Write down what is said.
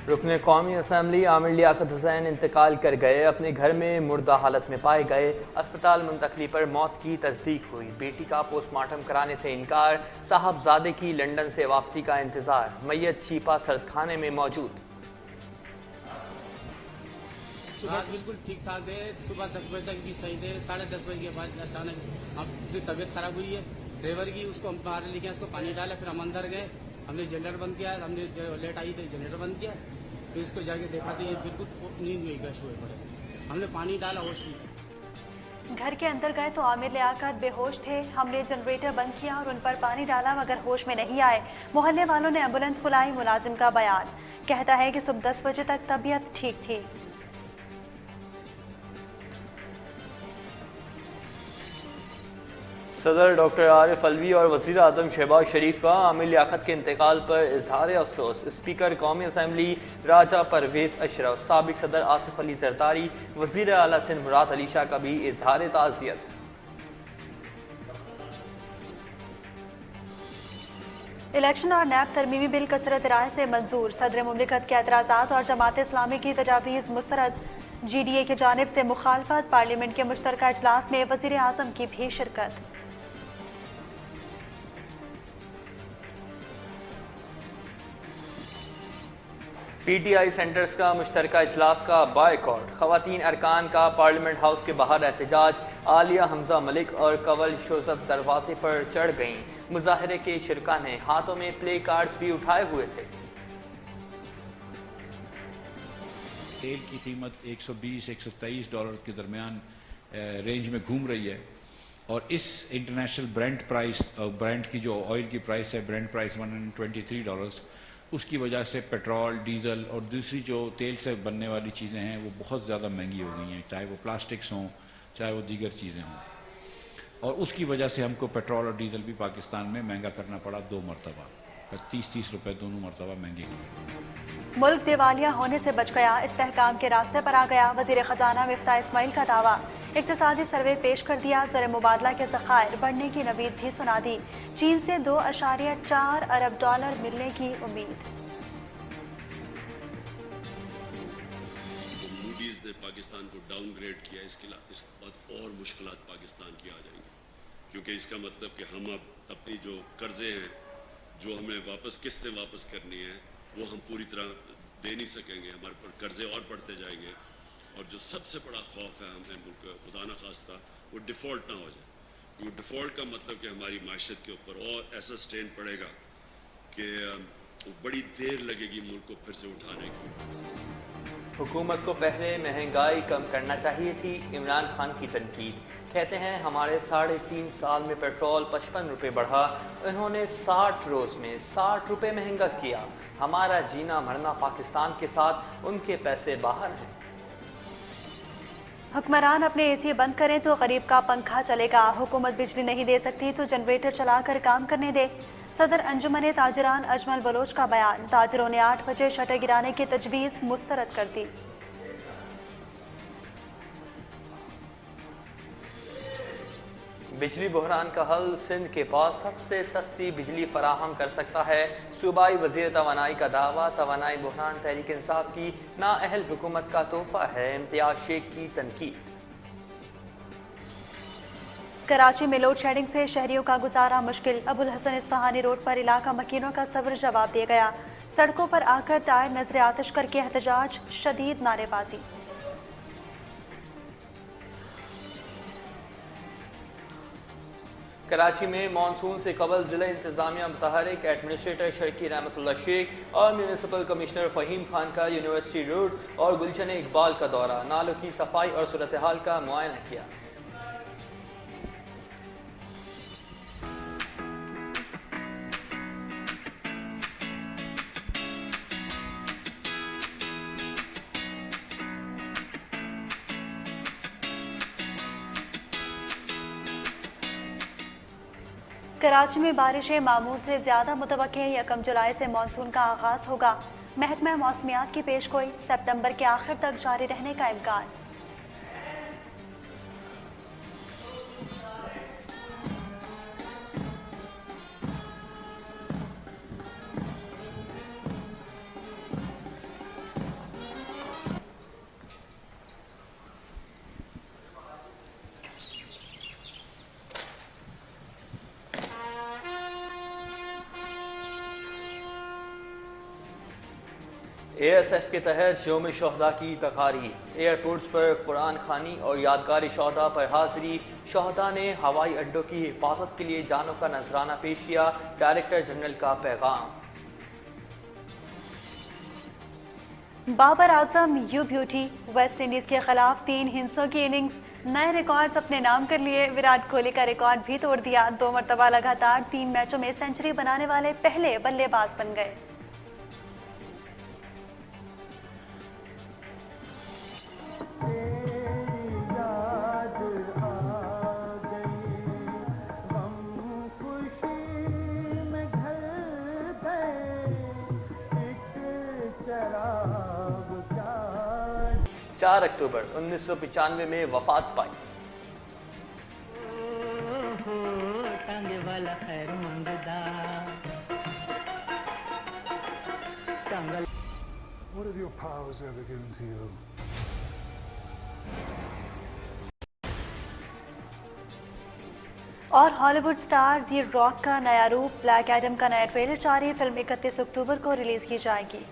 रुकने कौमी असम्बली आमिर लियाकत हुसैन इंतकाल कर गए। अपने घर में मुर्दा हालत में पाए गए। अस्पताल मुंतकली पर मौत की तस्दीक हुई। बेटी का पोस्टमार्टम कराने से इनकार। साहबजादे की लंदन से वापसी का इंतजार। मैयत चीपा सर्दखाने में मौजूद। रात बिल्कुल ठीक ठाक थे। सुबह 10 बजे तक भी सही थे। 10:30 बजे के बाद अचानक अब तबीयत खराब हुई है ड्राइवर की। उसको हम बाहर लेके उसको पानी डाला, फिर हम अंदर गए। हमने जनरेटर बंद किया। हमने लेट आई थी जनरेटर बंद किया, फिर इसको जाके देखा तो ये बिल्कुल नींद में गश हुए पड़े। हमने पानी डाला होश नहीं। घर के अंदर गए तो आमिर लियाकत बेहोश थे। हमने जनरेटर बंद किया और उन पर पानी डाला मगर होश में नहीं आए। मोहल्ले वालों ने एम्बुलेंस बुलाई। मुलाजिम का बयान कहता है कि सुबह 10 बजे तक तबीयत ठीक थी। सदर डॉक्टर आरिफ अलवी और वज़ीर आज़म शहबाज शरीफ का आमिर लियाकत के इंतकाल पर इजहार अफसोस। स्पीकर कौमी असम्बली राजा परवेज़ अशरफ, साबिक सदर आसिफ अली जरदारी, वज़ीर आला सिंध मुराद अली शाह का भी इजहार ताज़ियत। इलेक्शन और नैब तरमीमी बिल कसरत राय से मंजूर। सदर मुमलिकत के एतराज़ात और जमात इस्लामी की तजावीज़ मुस्तरद। GDA की जानिब से मुखालफत। पार्लियामेंट के मुश्तरका इजलास में वज़ीर आज़म की भी शिरकत। PTI सेंटर्स का मुश्तरका इजलास का बायकॉट। ख़वातीन अरकान का पार्लियामेंट हाउस के बाहर एहतजाज। आलिया, हमजा मलिक और कंवल शोजब दरवाजे पर चढ़ गईं। मुजाहरे के शिरका ने हाथों में प्ले कार्ड्स भी उठाए हुए थे। तेल की कीमत $120-123 के दरमियान रेंज में घूम रही है और इस इंटरनेशनल ब्रेंट प्राइस, ब्रेंट की जो ऑयल की प्राइस है, ब्रेंट प्राइस $123, उसकी वजह से पेट्रोल, डीज़ल और दूसरी जो तेल से बनने वाली चीज़ें हैं वो बहुत ज़्यादा महंगी हो गई हैं, चाहे वो प्लास्टिक्स हों, चाहे वो दीगर चीज़ें हों। और उसकी वजह से हमको पेट्रोल और डीज़ल भी पाकिस्तान में महंगा करना पड़ा 2 मरतबा, 30-30 रुपये दोनों मरतबा महंगे हुए। मुल्क दिवालिया होने से बच गया, इस्तेहकाम के रास्ते पर आ गया। वज़ीर ख़जाना मिफ्ताह इस्माइल का दावा। इक़्तिसादी सर्वे पेश कर दिया। ज़र मुबादला के ज़खायर बढ़ने की नवीद भी सुना दी। चीन से $2.4 अरब मिलने की उम्मीद। मूडीज ने पाकिस्तान को डाउनग्रेड किया। इसके बाद और मुश्किलात पाकिस्तान की आ जाएंगी, क्योंकि इसका मतलब कि हम अब अपनी जो कर्जे हैं, जो हमें किस्तें वापस करनी है, वो हम पूरी तरह दे नहीं सकेंगे। हमारे पर कर्जे और बढ़ते जाएंगे और जो सबसे बड़ा खौफ है हमें मुल्क खुदा न खास्ता वो डिफ़ॉल्ट ना हो जाए। क्योंकि डिफ़ॉल्ट का मतलब कि हमारी माशत के ऊपर और ऐसा स्ट्रेन पड़ेगा कि बड़ी देर लगेगी मुल्क को फिर से उठाने की। हुकूमत को पहले महंगाई कम करना चाहिए थी। इमरान खान की तनकीद। कहते हैं हमारे 3.5 साल में पेट्रोल 55 रुपये बढ़ा, इन्होंने 60 रोज़ में 60 रुपये महंगा किया। हमारा जीना मरना पाकिस्तान के साथ, उनके पैसे बाहर हैं। हुक्मरान अपने AC बंद करें तो गरीब का पंखा चलेगा। हुकूमत बिजली नहीं दे सकती तो जनरेटर चलाकर काम करने दे। सदर अंजुमन ताजरान अजमल बलोच का बयान। ताजरों ने 8 बजे शटर गिराने की तजवीज़ मुस्तरद कर दी। बिजली बहरान का हल सिंध के पास सबसे सस्ती बिजली फराहम कर सकता है। सूबाई वज़ीर तवानाई का दावा। तवानाई बहरान तहरीक इंसाफ की नाअहल हुकूमत का तोहफा है। इम्तियाज शेख की तनकीद। कराची में लोड शेडिंग से शहरियों का गुजारा मुश्किल। अबुल हसन इस्फहानी रोड पर इलाका मकीनों का सब्र जवाब दिया गया। सड़कों पर आकर टायर नजर आतिश करके एहतजाज, शदीद नारेबाजी। कराची में मानसून से कबल जिला इंतजामिया मुतहरिक। एडमिनिस्ट्रेटर शर्की रहमतुल्लाह शेख और म्यूनिसिपल कमिश्नर फ़हीम खान का यूनिवर्सिटी रोड और गुलशन इकबाल का दौरा। नालों की सफाई और सूरत हाल का मुआयना किया। कराची में बारिशें मामूल से ज़्यादा मुतवक्के। 1 जुलाई से मानसून का आगाज़ होगा। महकमा मौसमियात की पेशगोई, सितंबर के आखिर तक जारी रहने का इम्कान। ASF के तहत यौम शहदा की तकारीब, एयरपोर्ट्स पर कुरान खानी और यादगारी शहदा पर हाजिरी। शहदा ने हवाई अड्डों की हिफाजत के लिए जानों का नजराना पेश किया, डायरेक्टर जनरल का पैगाम। Babar Azam you beauty, West Indies के खिलाफ 3 हिस्सों की इनिंग्स, नए रिकॉर्ड्स अपने नाम कर लिए। विराट कोहली का रिकॉर्ड भी तोड़ दिया, 2 मरतबा लगातार 3 मैचों में सेंचुरी बनाने वाले पहले बल्लेबाज बन गए। चार अक्टूबर 1995 में वफात पाई। What have your powers ever given to you? और हॉलीवुड स्टार दी रॉक का नया रूप, ब्लैक एडम का नया ट्रेलर जारी। फिल्म 31 अक्टूबर को रिलीज की जाएगी।